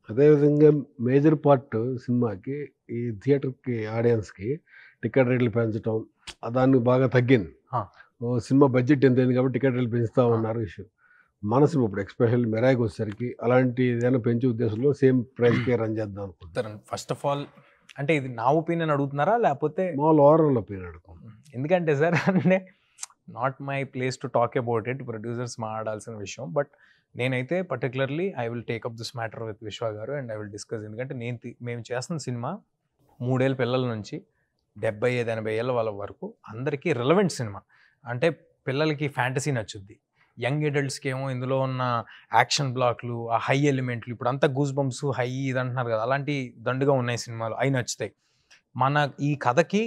అదేవిధంగా major part సినిమాకి ఈ థియేటర్‌కి ఆడియన్స్‌కి టికెట్ రేట్లు పెంచటం దానికి బాగా తగ్గింది. ఆ! సినిమా బడ్జెట్ ఇంతయింది కాబట్టి టికెట్ రేట్లు పెంచుతా ఉన్నారు ఇష్యూ. మన సినిమా ఇప్పుడు ఎస్పెషల్లీ 'మిరాయి'కొచ్చేసరికి అలాంటి ఏదైనా పెంచే ఉద్దేశంలో సేమ్ ప్రైస్‌కే రన్ చేద్దాం అనుకుంటున్నాం. ఫస్ట్ ఆఫ్ ఆల్ అంటే ఇది నా ఒపీనియన్ అడుగుతున్నారా? లేపోతే మాములు ఓవరాల్ ఒపీనియన్ అడుగుతున్నాం. ఎందుకంటే సార్ అంటే not my place to talk about it. Producers మాట్లాడాల్సిన విషయం. బట్ నేనైతే particularly I will take up this matter with విశ్వ గారు అండ్ ఐ విల్ డిస్కస్. ఎందుకంటే మేము చేస్తున్న సినిమా 3 ఏళ్ల పిల్లల నుంచి 75, 80 ఏళ్ల వాళ్ళ వరకు అందరికీ రిలవెంట్ సినిమా. అంటే పిల్లలకి ఫ్యాంటసీ నచ్చుద్ది. యంగ్ అడల్ట్స్‌కి ఏమో ఇందులో ఉన్న యాక్షన్ బ్లాక్‌లు, ఆ హై ఎలిమెంట్లు ఇప్పుడంతా గూస్ బంప్స్, హై ఇది అంటున్నారు కదా! అలాంటి దండుగా ఉన్నాయి సినిమాలు. అయి నచ్చుతాయి. మన ఈ కథకి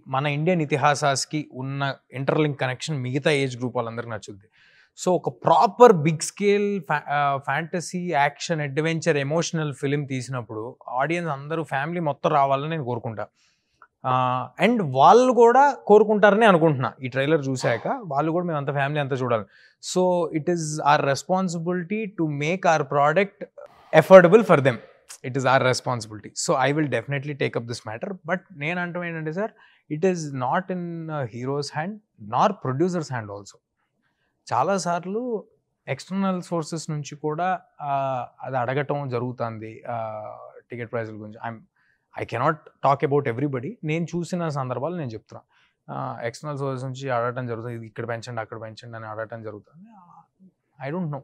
మన ఇండియన్ ఇతిహాసాస్‌కి ఉన్న ఇంటర్‌లింక్ కనెక్షన్ మిగతా ఏజ్ గ్రూప్ వాళ్ళందరికి నచ్చుద్ది. సో, ఒక proper big scale fantasy, action, adventure, emotional film తీసినప్పుడు ఆడియన్స్ అందరూ ఫ్యామిలీ మొత్తం రావాలని నేను కోరుకుంటా. అండ్ వాళ్ళు కూడా కోరుకుంటారని అనుకుంటున్నా. ఈ ట్రైలర్ చూసాక వాళ్ళు కూడా మేమంతా ఫ్యామిలీ అంతా చూడాలి. So, it is our responsibility to make our product affordable for them. It is our responsibility. So, I will definitely take up this matter. But నేను అంటాం ఏంటంటే sir, it is not in heroes hand Nar producers hand also. చాలాసార్లు external sources నుంచి కూడా అది అడగటం జరుగుతుంది ticket ప్రైజుల గురించి. I cannot talk about everybody. నేను చూసిన సందర్భాలు నేను చెప్తున్నా. ఎక్స్టర్నల్ సోర్సెస్ నుంచి అడగటం జరుగుతుంది. ఇది ఇక్కడ పెంచండి, అక్కడ పెంచండి అని అడగటం జరుగుతుంది. I don't know.